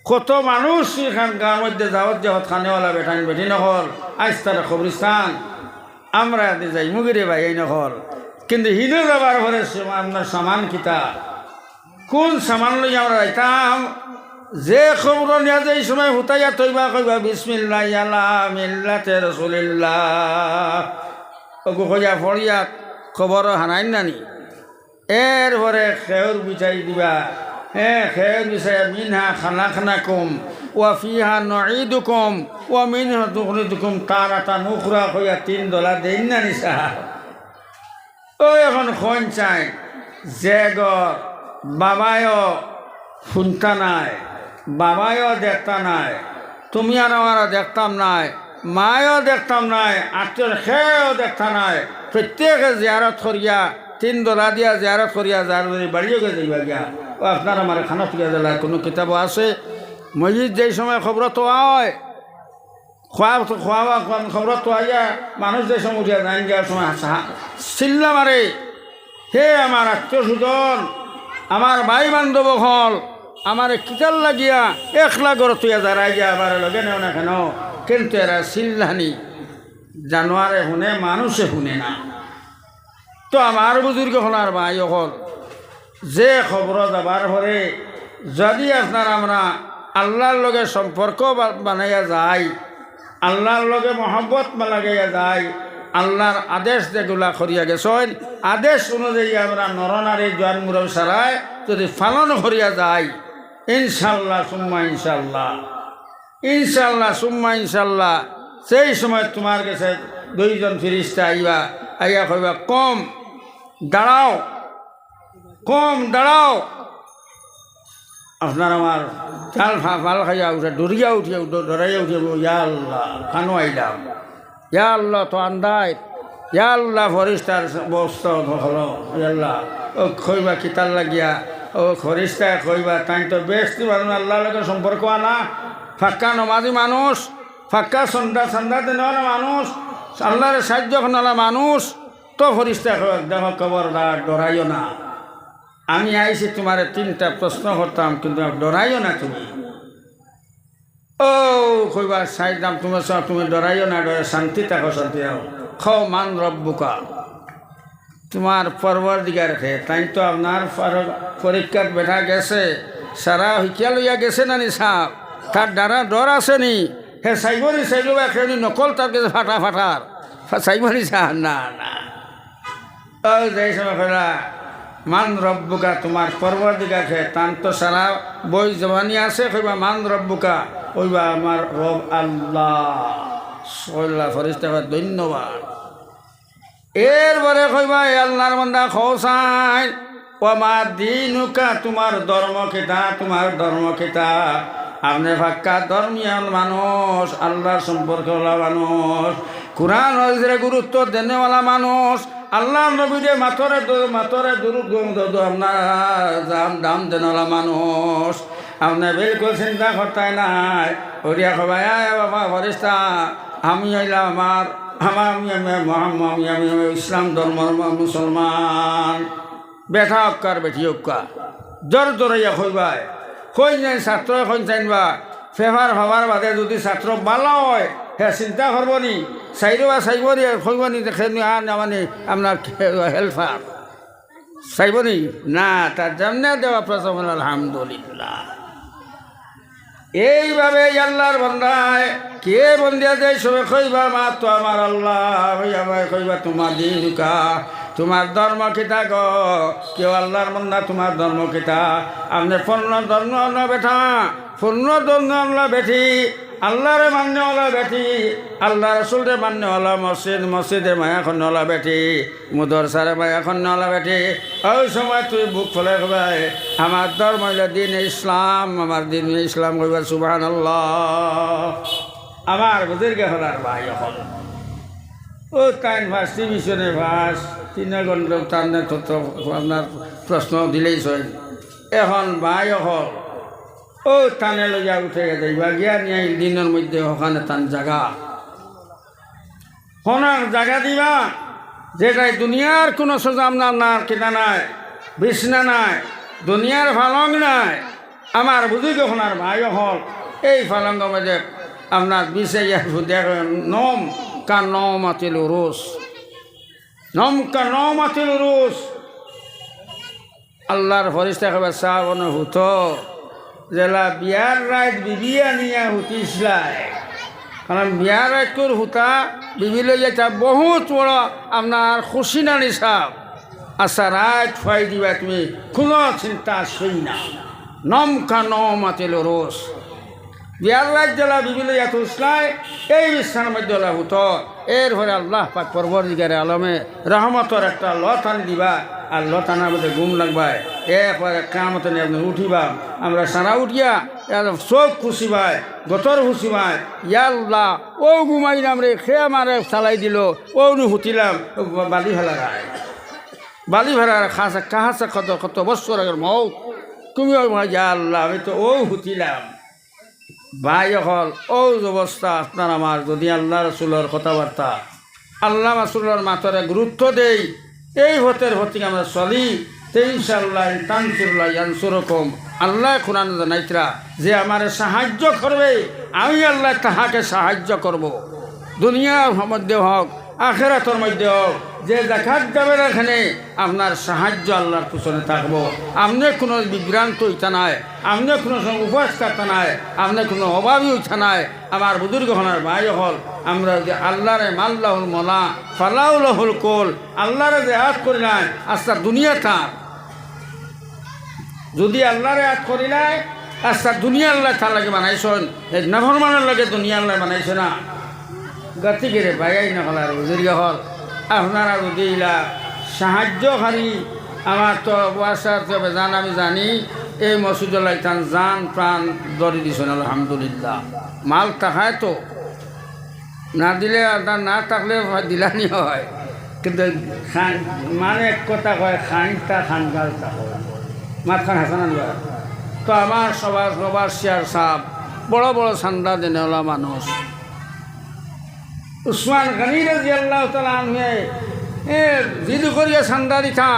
কত মানুষ এখান গাঁর মধ্যে যাওয়ার যাওয়াত খানেওয়ালা বেঠান বেঠি নহল আজ তারা কবরস্থান আমরা যাই মুগিরে ভাই এই নহল কিন্তু হিনে যাবার ঘরে আপনার সামান কিতা কোন সামান লই আমরা যাইতাম যে খবর নিয়ে যে সময় হুতাইয়া তৈবা কইবা বিসমিল্লাহ আলা মিল্লাতে রাসূলিল্লাহ ওগো কইয়া ফড়িয়া খবর হানাইন নানি এরপরে খেয়র বিচাই দিবা খেয়র বিচাই মিনহা খানা খানা কম ওয়া ফিহা নুঈদুকুম ওয়া মিনহা তুখরিজুকুম তারাতান উখরা কইয়া $3 দেন নানি সাহাব ও এখন কোন চাই যে গর বাবায়ও শুনতা নাই বাবায়ও দেখতা নাই তুমি আর আমার দেখতাম নাই মায়ও দেখতাম নাই আত্মীয় খেয়েও দেখতা নাই প্রত্যেকে জিয়ারত করিয়া $3 দিয়া জিয়ারত করিয়া যার বাড়িও গিয়ে যাইবা গিয়া ও আপনার আমার খানা তুলিয়া দিলা কোনো কিতাবও আছে মসজিদ যেই সময় খবর তো হয় খোয়া খবর তো আইয়া মানুষ যে সময় উঠিয়া যাই যাওয়ার সময় চিল্লা মারে হে আমার আত্মীয় সুজন আমার ভাই বান্ধব হল আমার কিতাল লাগিয়া একলা গড় তুইয়া দাঁড়াই গিয়া আবার লগে নেও না কেন কিন্তু এরা চিল্লানি জানোয়ারে শুনে মানুষে শুনে না তো আমার বুজুর্গ হলার ভাই হল যে খবর যাবার পরে যদি আপনার আমরা আল্লাহর লগে সম্পর্ক বানাইয়া যাই আল্লাহর লগে মহব্বত লাগাইয়া যাই আল্লাহর আদেশ যেগুলা করিয়া গেছেন আদেশ অনুযায়ী আমরা নরনারী জোয়ান মুরব সারায় যদি পালন করিয়া যাই ইনশাল্লাহ সুম্মা ইনশাল্লাহ ইনশাল্লাহ সুম্মা ইনশাল্লাহ সেই সময় তোমার কাছে 2 জন ফিরিস্তা আইবা আইয়া কইবা কম দাঁড়াও আপনার আমার চাল ফাল খাইয়া উঠে ডরিয়া উঠিয়া ডরাইয়া উঠিয়া ইয়া আল্লাহ খানো আইলাম ইয়া আল্লাহ তো আন্দায় ইয়া আল্লাহ ফরিস্তার বস্তা হলো আল্লাহ ও খইবা কিতাল লাগিয়া ও ফরিস্তায় কইবা তাই তো বেশি মানুষ আল্লাহর লগে সম্পর্ক আনা ফাঁকা নমাজি মানুষ ফাঁকা সন্ধ্যা দিনওয়ালা মানুষ আল্লাহর সাহায্য করালা মানুষ তো ফরিস্তা দেখো খবরদার ডরাইও না আমি আইছি তোমার 3টা প্রশ্ন করতাম কিন্তু ডরাইও না তুমি ও কইবা সাইদাম তুমি ডরাইও না ডরে শান্তি থাকো শান্তি থাকো খাও মান রব্বুকা তোমার পরবর্তীকার খে তাই তো আপনার পরীক্ষার বেঠা গেছে সারা শিকিয়া লইয়া গেছে না নি সাপ তার দ্বারা ডর আছে নি হে চাইবনি চাইলো এখনি নকল তার কাছে ফাটার চাইবনি চা না ও যাই সময় কইলা মান রব্বুকা তোমার পরবর্তীকার খে তান তো সারা বই জবানি আছে কইবা মান রব্বুকা কইবা আমার রব আল্লাহ ফরিস্তা ধন্যবাদ এরপরে কইবা আল্লাহর বান্দা খোসাই ওমা দিনুকা তোমার ধর্ম কিতা আপনি ফাক্কা ধর্মীয় মানুষ আল্লাহর সম্পর্কওয়ালা মানুষ কুরআন হাদিসের গুরুত্ব দেনেওয়ালা মানুষ আল্লাহ নবীরে মাতরে দুরুদ আপনার দাম দেনেওয়ালা মানুষ আপনি বিলকুল চিন্তা করতাই নাই ওরিয়া কবাই বাবা ফরিস্তা আমি হইলাম আমি ইসলাম ধর্মর মুসলমান বেঠা অক্কার বেঠি অক্কা জোর জোরাইয়া কইবাই কই যাই ছাত্র কই চাইবা ফেভার হবার বাদে যদি ছাত্র ভালো হয় হ্যাঁ চিন্তা করব নি চাইব নি কইব নি দেখে মানে আপনার হেল্পার চাইব নি না তার জন্য দেওয়া প্রথম আলহামদুলিল্লাহ এইভাবে আল্লাহর বান্দায় কে বন্দিয়া যায় সবে কইবা মা তো আমার আল্লাহ আমায় কইবা তোমার দিনুকা তোমার ধর্ম কিতা গো কেউ আল্লাহর বান্দা তোমার ধর্ম কিতা আপনি পূর্ণ ধর্ম আল্লাহ বেঠা পূর্ণ ধর্ম আল্লাহ বেঠি আল্লাহরে মান্যওয়ালা বেঠি আল্লাহ রসুলরে মান্যওয়ালা মসজিদে মায়া খন্যওয়ালা বেঠি মুদরসারে মায়া খন্যওয়ালা বেঠি ওই সময় তুই বুক ফলে কবাই আমার ধর্ম হইল দিন ইসলাম আমার দিন ইসলাম কইবা সুবহানাল্লাহ আমার বুজুর্গে হলার ভাই হল ও টাইম ভাস টিভিশনে ভাস 3 ঘন্টা টানে তত আপনার প্রশ্ন দিলেই চল এখন ভাই হল ও টানে লইয়া উঠে যাইবা গিয়া নিয়ে দিনের মধ্যে ওখানে টান জায়গা হনার জায়গা দিবা যেটাই দুনিয়ার কোনো সোজাম না কিনা নাই বিছনা নাই দুনিয়ার ফালং নাই আমার বুঝুকে হনার ভাই হল এই ফালঙ্গ মধ্যে আপনার বিষাইয়া দেখ নম কা নমাতিল উরুস নম কা নমাতিল উরুস আল্লাহর ফরিস্তা কবে সাবন হুতো জেলা বিয়ার রাত বিবিয়া নিয়া হুতিসলাই কারণ বিয়ার একটুর হুতা বিবিলে যেটা বহুত বড় আপনার খুশিনানি সাপ আচ্ছা রাত খুয়াই দিবা তুমি কোনো চিন্তা সই না নমকা নমাতিল রোস বিয়ার রাত জ্বালা বিবিলে এত উসলায় এই বিশ্বের মধ্যে হুতো এরপরে আল্লাহ পাক পরবর্তীকারে আলমে রহমতর একটা লতান দিবা আর লতানার মধ্যে ঘুম লাগবায় একবারে কামতে নিয়ে আপনি উঠিবা আমরা সারা উঠিয়া চোখ খুশিবায় গতর খুশিবায় ইয়াল্লাহ ও ঘুমাইলাম রে সে আমারে চালাই দিল ও হুতিলাম বালি ফেলা রায় বালি ভেড়ার খাসা কাহাসা কত কত বছর আগের মৌ তুমি আল্লাহ আমি তো ও হুতিলাম ভাই হল ও অবস্থা আপনার আমার যদি আল্লাহ রসুলের কথাবার্তা আল্লাহ রসুলের মাতরে গুরুত্ব দেই এই ভোটের ভর্তি আমরা চলি ইনশাআল্লাহ তানসুরুল্লাহ ইয়ানসুরকুম আল্লাহ কোরআন জানাইতরা যে আমার সাহায্য করবে আমি আল্লাহ তাহাকে সাহায্য করব দুনিয়ার মধ্যে হোক আখেরাতের মধ্যে হোক যে দেখাত যাবে এখানে আপনার সাহায্য আল্লাহর পিছনে থাকবো আপনি কোনো বিভ্রান্ত ইচ্ছা নাই আপনি কোনো উপাস করতে নাই আপনি কোনো অভাবী ইচ্ছা নাই আমার বুজুর্গ হনার ভাই হল আমরা যে আল্লাহরে মাল্লাহুল মোলা ফালাউলাহুল কোল আল্লাহরে যে আয়াত করি নাই আস্তা দুনিয়া থাক যদি আল্লাহরে আয়াত করি নাই আস্তা দুনিয়া আল্লাহ তার লাগে বানাইছেন এই নফরমানের লাগে দুনিয়া আল্লাহ বানাইছে না গতিকে রে ভাইয়াই না হল আর বুজুর্গ হল আপনারা যদি ইলা সাহায্যকারী আমার তো ওয়াসার তবে জান আমি জানি এই মসজিদে লাইতান জান প্রাণ দরি দিছেন আলহামদুলিল্লাহ মাল তাকায় তো না দিলে আপনার না থাকলে দিলানি হয় কিন্তু মানে এক কথা কয় খানটা খানগালটা হয় মাতখান হাসান তো আমার সবার শেয়ার সাপ বড় বড় সান্দা দেনেওয়ালা মানুষ উসমান গনি রাদিয়াল্লাহু তাআলা আনহু জিদ করিয়া সান্দা দিতা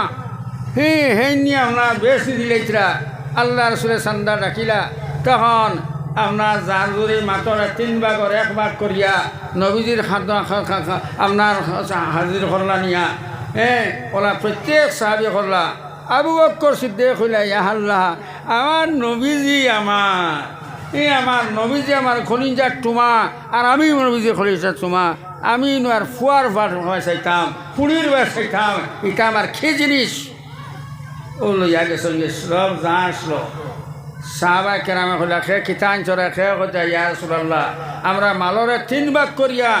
হেই নিয়ে আপনার বেশি দিলেইতরা আল্লাহ রসুলের সান্দা ডাকিলা তখন আপনার যার জুড়ি মাতরে 3 ভাগর 1 ভাগ করিয়া নবীজির আপনার হাজির করলা নিয়া ওলা প্রত্যেক সাহাবি করলা আবু বকর সিদ্দিক হইলা ইয়া আল্লাহ আমার নবীজি আমার নবীজি আমার খলিজার টুমা আর আমি নবীজি খলিজার টুমা আমি আর ফুয়ার ভাই চাইতাম পুরীর ভাই চাইতাম এটা আমার খে জিনিস ও লইয়া গেছে সব যা আসলো সাহাবা কেরামে হইলা খে কিতান চড়া খে কথা ইয়া রাসূলুল্লাহ আমরা মালরে 3 ভাগ করিয়া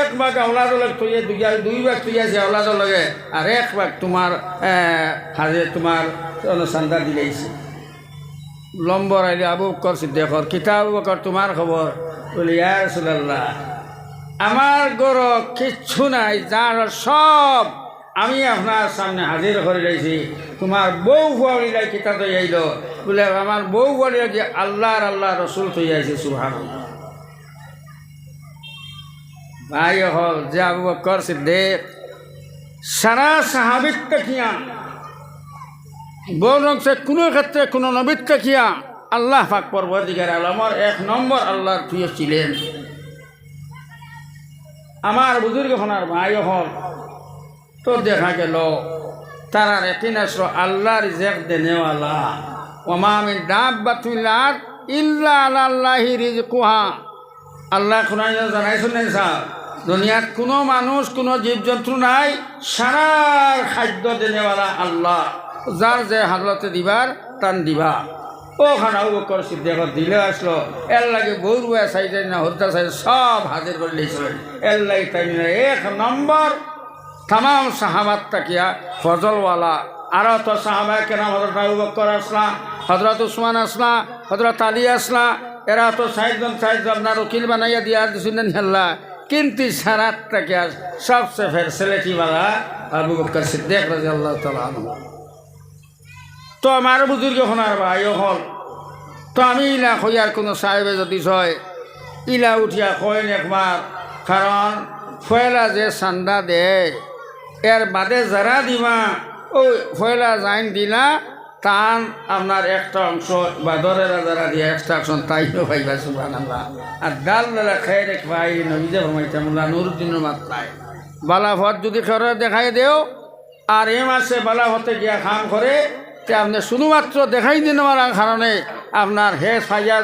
1 ভাগ আওলাদর লগে তুইয়া 2 ভাগ তুইয়া যে আওলাদর লগে আর 1 ভাগ তোমার হাজে তোমার অনুসন্ধান দিলেইছে লম্বর আইলে আবু বকর সিদ্দিকর কিতা আবু বকর তোমার খবর বলে ইয়া রাসূলুল্লাহ আমার গর কিচ্ছু নাই যার সব আমি আপনার সামনে হাজির করে রয়েছি তোমার বউ ফুয়ালিলাই কিতা তো আইল বলে আমার বউ ফুয়ালিলা যে আল্লাহ রসুল তো আইছে সুবহানাল্লাহ ভাই হল যে আবু বকর সিদ্দিক সারা সাহাবিত কিয়া বরং সে কোনো ক্ষেত্রে কোনো নবীত কিয়া আল্লাহ পাক পরবর্তীকার আলমের 1 নম্বর আল্লাহর প্রিয় ছিলেন আমার বুজুর্গ হনার ভাই হল তো দেখা গেল তারা রেকিন আসলো আল্লাহ রিজেক দেনেওয়ালা ওমা মিন দাব্বাতিল আরদ ইল্লা আলাল্লাহি রিজকুহা আল্লাহ কোরআনে জানাইছেন না দুনিয়ার কোনো মানুষ কোনো জীবজন্তু নাই সারা খাদ্য দেনেওয়ালা আল্লাহ যার যে হালতে দিবার টান দিবা ও খানা আবু বকর সিদ্দিক দিলে আসলো এর লাগে বউর বয়া সাইডে না হত্যা সাইডে সব হাজির করে লিয়েছিলেন এর লাগে তাই 1 নম্বর तमाम साहबात तकिया फजल वाला आरो तो साहबा के नाम हजरत अबू बकर असला हजरत उस्मान असला हजरत अली असला एरा तो साइदन साइद अपना वकील बनाइया दिया दिसुनन हल्ला किंतु शरात तकिया सबसे फिर सिलेटी वाला अबू बकर सिद्दीक रज़ियल्लाहु ताआला अन्हु तो हमारे बुजुर्ग होनार भाई हल तो आमी इला खयार कोनो साहेबे जदि छय इला उठिया कयन एकबार कारण फयला जे सान्दा दे এর বাদে যারা দিবা ওই ফয়লা জাইন দিলা তান আপনার একটা অংশ বাদরেরা যারা দিয়ে একটা অংশ তাইও ভাইবা সুবহানাল্লাহ আর ডাল দালা খাই রেখ ভাই নবীজে ফরমাইতে মোল্লা নুর উদ্দিনের মাত্রায় বালাফত যদি করে দেখাই দেও আর এই মাসে বালাফতে গিয়া খাম করে তে আপনি শুধুমাত্র দেখাই দিনের কারণে আপনার হে ফাইয়া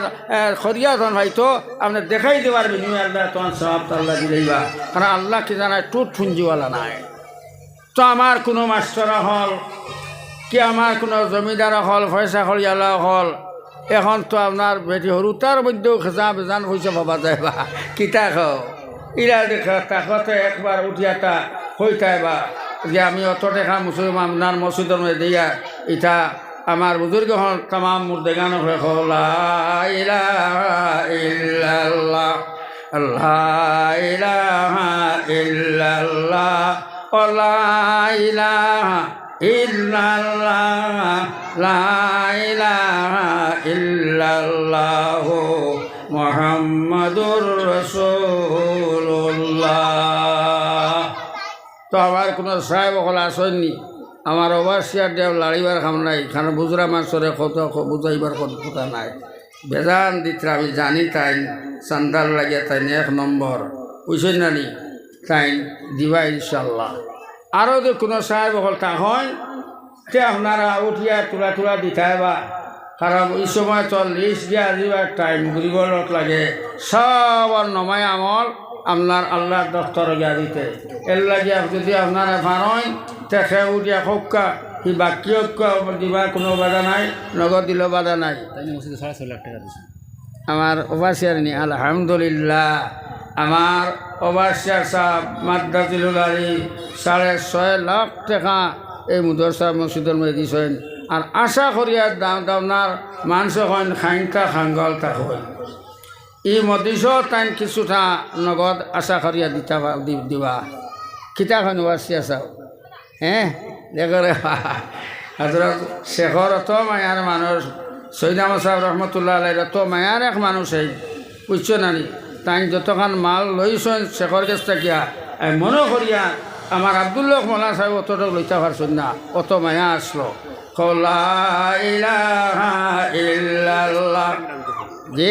খরিয়া ধন হয়তো আপনি দেখাই দেবার বিনিময়ে আল্লাহ তোমার সব আল্লাহ দিলেইবা কারণ আল্লাহ কি জানায় টুট ফুঞ্জিওয়ালা নাই তো আমার কোনো মাস্টার হল কি আমার কোনো জমিদার হল পয়সা খরিয়ালা হল এখন তো আপনার বেটি সৰুতাৰ মধ্যেও খেঁচা বেজান পয়সা পাবা যায় বা কিতা খাও ইরা দেখা তাকতে একবার উঠিয়াটা হইতাইবা যে আমি অত দেখা মুসলমান আপনার মসজিদের মধ্যে দিয়া এটা আমার বুজুর্গ হল তাম মুর্দেগান হয়ে লা ইলাহা ইল্লাল্লাহ লা ইলাহা ইল্লাল্লাহ লা ইলাহা ইল্লাল্লাহ লা ইলাহা ইল্লাল্লাহ মুহাম্মাদুর রাসূলুল্লাহ তো আমার কোনো সাহেব হল আসেননি আমার ওভারসিয়ার দেব লাড়িবার খাম নাই কারণ বুজরা মাছরে কত বুঝাইবার কথা নাই বেজান দিত্রা আমি জানি তাই চান্দাল লাগিয়া তাই 1 নম্বর বুঝছেন না নি তাই দিবা ইনশাল্লাহ আরও যে কোনো সাহেব হল তা হয় তে আপনারা উঠিয়া তুলা দিতাই বা কারণ এই সময় তো লিস্ট দিয়া দিবার টাইম ঘুরিবার লাগে সব নমাই আমল আপনার আল্লাহর দফতর গিয়া দিতে এর লাগিয়া যদি আপনারা পারেন দেখে উঠিয়া খোকা কি বাকি দিবার কোনো বাধা নাই নগদ দিলেও বাধা নাই $6.5 লাখ দিচ্ছে আমার ওভারসিয়ার নি আলহামদুলিল্লাহ আমার ওভারসিয়ার সাহেব মাদ্রাসুল আলী 6.5 লাখ টাকা এই মুদরসা মসজিদের মধ্যে দিয়েছেন আর আশা করিয়া আপনার মানুষ হন খাইনটা খাঙ্গল তা হয় এই মদিস তাই কিছুটা নগদ আশা করিয়া দিবা কিতাখন ওভারসিয়ার সাহেব হ্যাঁ দেখরে হজরত শেখর অত মায়ার মানুষ সৈদাম সাহেব রহমতুল্লাহ আলাই অত মায়ার এক মানুষ এই বুঝছো নানি তাই যতক্ষণ মাল লইছেন শেখর কাছ থাকিয়া মনে করিয়া আমার আব্দুল্লাহ মৌলানা সাহেব অতটা লইতে পারছেন না অত মায়া আসলো লা ইলাহা ইল্লাল্লাহ জি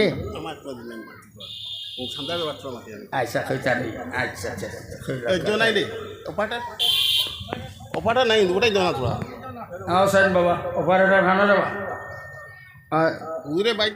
আচ্ছা খৈতারি আচ্ছা অপারটা নাই ওটাই জানা তোরা সাইন বাবা অপারেটার খানা যাবা বাইক